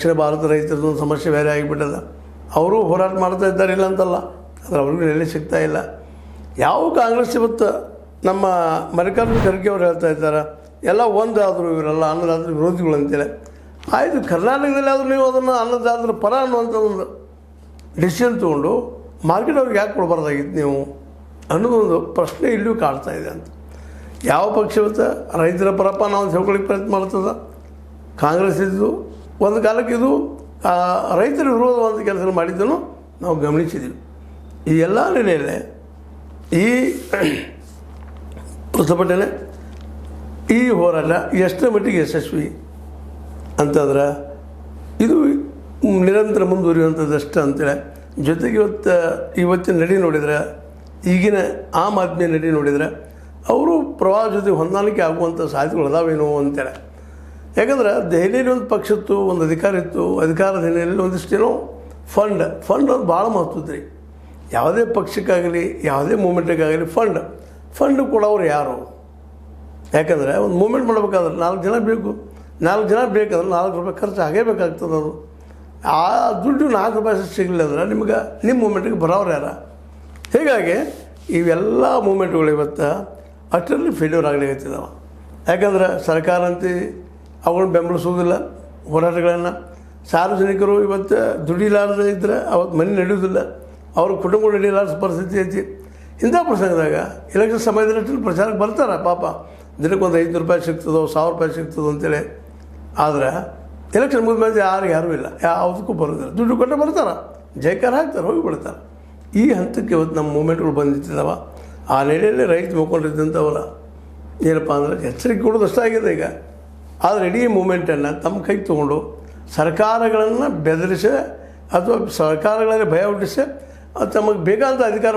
ದಕ್ಷಿಣ ಭಾರತ ರೈತರದ್ದು ಸಮಸ್ಯೆ ಬೇರೆ ಆಗಿಬಿಟ್ಟದ. ಅವರು ಹೋರಾಟ ಮಾಡ್ತಾ ಇದ್ದಾರೆ, ಇಲ್ಲ ಅಂತಲ್ಲ, ಆದರೆ ಅವ್ರಿಗೂ ನೆಲೆ ಸಿಗ್ತಾ ಇಲ್ಲ. ಯಾವ ಕಾಂಗ್ರೆಸ್ ಇವತ್ತು ನಮ್ಮ ಮಲ್ಲಿಕಾರ್ಜುನ ಖರ್ಗೆ ಅವರು ಹೇಳ್ತಾ ಇದ್ದಾರೆ, ಎಲ್ಲ ಒಂದಾದರೂ ಇವರೆಲ್ಲ ಅನ್ನದಾತರ ವಿರೋಧಿಗಳು ಅಂತೇಳಿ. ಆಯಿತು, ಕರ್ನಾಟಕದಲ್ಲಿ ಆದರೂ ನೀವು ಅದನ್ನು ಅನ್ನದಾತರ ಪರ ಅನ್ನುವಂಥ ಒಂದು ಡಿಸಿಷನ್ ತೊಗೊಂಡು ಮಾರ್ಕೆಟ್ ಅವ್ರಿಗೆ ಯಾಕೆ ಕೊಡಬಾರ್ದಾಗಿತ್ತು ನೀವು ಅನ್ನೋದೊಂದು ಪ್ರಶ್ನೆ ಇಲ್ಲೂ ಕಾಡ್ತಾ ಇದೆ ಅಂತ. ಯಾವ ಪಕ್ಷ ಇವತ್ತು ರೈತರ ಪರಪ್ಪ ನಾವು ಹೇಳ್ಕೊಳ್ಳಿಕ್ಕೆ ಪ್ರಯತ್ನ ಮಾಡ್ತದೆ. ಕಾಂಗ್ರೆಸ್ ಇದ್ದು ಒಂದು ಕಾಲಕ್ಕೆ ಇದು ರೈತರ ವಿರೋಧವಾದ ಕೆಲಸ ಮಾಡಿದ್ದನ್ನು ನಾವು ಗಮನಿಸಿದ್ದೀವಿ. ಈ ಎಲ್ಲ ನೆಲೆಯಲ್ಲೇ ಈ ಪ್ರತಿಭಟನೆ, ಈ ಹೋರಾಟ ಎಷ್ಟರ ಮಟ್ಟಿಗೆ ಯಶಸ್ವಿ ಅಂತಂದ್ರೆ ಇದು ನಿರಂತರ ಮುಂದುವರಿಯುವಂಥದ್ದಷ್ಟು ಅಂತೇಳಿ. ಜೊತೆಗೆ ಇವತ್ತಿನ ನಡೆ ನೋಡಿದರೆ, ಈಗಿನ ಆಮ್ ಆದ್ಮಿ ನಡೆ ನೋಡಿದರೆ ಅವರು ಪ್ರವಾಹ ಜೊತೆ ಹೊಂದಾಣಿಕೆ ಆಗುವಂಥ ಸಾಧ್ಯತೆಗಳು ಅದಾವೇನೋ ಅಂತೇಳಿ. ಯಾಕಂದ್ರೆ ದೆಹಲಿಯಲ್ಲಿ ಒಂದು ಪಕ್ಷ ಇತ್ತು, ಒಂದು ಅಧಿಕಾರ ಇತ್ತು, ಅಧಿಕಾರದ ಹಿನ್ನೆಲೆಯಲ್ಲಿ ಒಂದಿಷ್ಟೇನೋ ಫಂಡ್ ಅದು ಭಾಳ ಮಹತ್ವದ ರೀ. ಯಾವುದೇ ಪಕ್ಷಕ್ಕಾಗಲಿ ಯಾವುದೇ ಮೂಮೆಂಟಿಗಾಗಲಿ ಫಂಡ್ ಕೊಡೋರು ಯಾರು? ಯಾಕಂದರೆ ಒಂದು ಮೂಮೆಂಟ್ ಮಾಡಬೇಕಾದ್ರೆ 4 ಜನ ಬೇಕು. 4 ಜನ ಬೇಕಂದ್ರೆ 4 ರೂಪಾಯಿ ಖರ್ಚು ಆಗೇ ಬೇಕಾಗ್ತದೆ. ಅದು ಆ ದುಡ್ಡು 4 ರೂಪಾಯಿ ಸಿಗಲಿಲ್ಲ ಅಂದ್ರೆ ನಿಮ್ಮ ಮೂಮೆಂಟಿಗೆ ಬರೋರು ಯಾರ? ಹೀಗಾಗಿ ಇವೆಲ್ಲ ಮೂಮೆಂಟ್ಗಳು ಇವತ್ತು ಅಷ್ಟರಲ್ಲಿ ಫೇಲ್ಯೂರ್ ಆಗಲಿಕ್ಕಿದ್ದಾವೆ. ಯಾಕಂದ್ರೆ ಸರ್ಕಾರ ಅಂತೆ ಅವುಗಳನ್ನ ಬೆಂಬಲಿಸೋದಿಲ್ಲ ಹೋರಾಟಗಳನ್ನು. ಸಾರ್ವಜನಿಕರು ಇವತ್ತು ದುಡಿಲಾರದೆ ಇದ್ದರೆ ಅವತ್ತು ಮನೆ ನಡೆಯೋದಿಲ್ಲ, ಅವ್ರ ಕುಟುಂಬ ನಡೆಯಲಾರ ಪರಿಸ್ಥಿತಿ ಐತಿ. ಇಂಥ ಪ್ರಸಂಗದಾಗ ಎಲೆಕ್ಷನ್ ಸಮಯದಲ್ಲಿ ಪ್ರಚಾರಕ್ಕೆ ಬರ್ತಾರೆ, ಪಾಪ ದಿನಕ್ಕೆ ಒಂದು 500 ರೂಪಾಯಿ ಸಿಗ್ತದೋ 1000 ರೂಪಾಯಿ ಸಿಗ್ತದೋ ಅಂತೇಳಿ. ಆದರೆ ಎಲೆಕ್ಷನ್ ಮುಗಿದ ಮೇಲೆ ಯಾರೂ ಇಲ್ಲ, ಯಾವುದಕ್ಕೂ ಬರೋದಿಲ್ಲ. ದುಡ್ಡು ಕೊಟ್ಟರೆ ಬರ್ತಾರೆ, ಜಯಕಾರ ಹಾಕ್ತಾರೆ, ಹೋಗಿಬಿಡ್ತಾರೆ. ಈ ಹಂತಕ್ಕೆ ಇವತ್ತು ನಮ್ಮ ಮೂಮೆಂಟ್ಗಳು ಬಂದಿದ್ದಾವೆ. ಆ ನೆಲೆಯಲ್ಲಿ ರೈತ ಮುಖಂಡರಿದ್ದಂಥವರ ಏನಪ್ಪ ಅಂದರೆ ಎಚ್ಚರಿಕೆ ಕೊಡೋದು ಅಷ್ಟಾಗಿದೆ ಈಗ. ಆದರೆ ಇಡೀ ಮೂಮೆಂಟನ್ನು ತಮ್ಮ ಕೈಗೆ ತೊಗೊಂಡು ಸರ್ಕಾರಗಳನ್ನು ಬೆದರಿಸಿ ಅಥವಾ ಸರ್ಕಾರಗಳಲ್ಲಿ ಭಯ ಹುಟ್ಟಿಸಿ ತಮಗೆ ಬೇಕಾದಂಥ ಅಧಿಕಾರ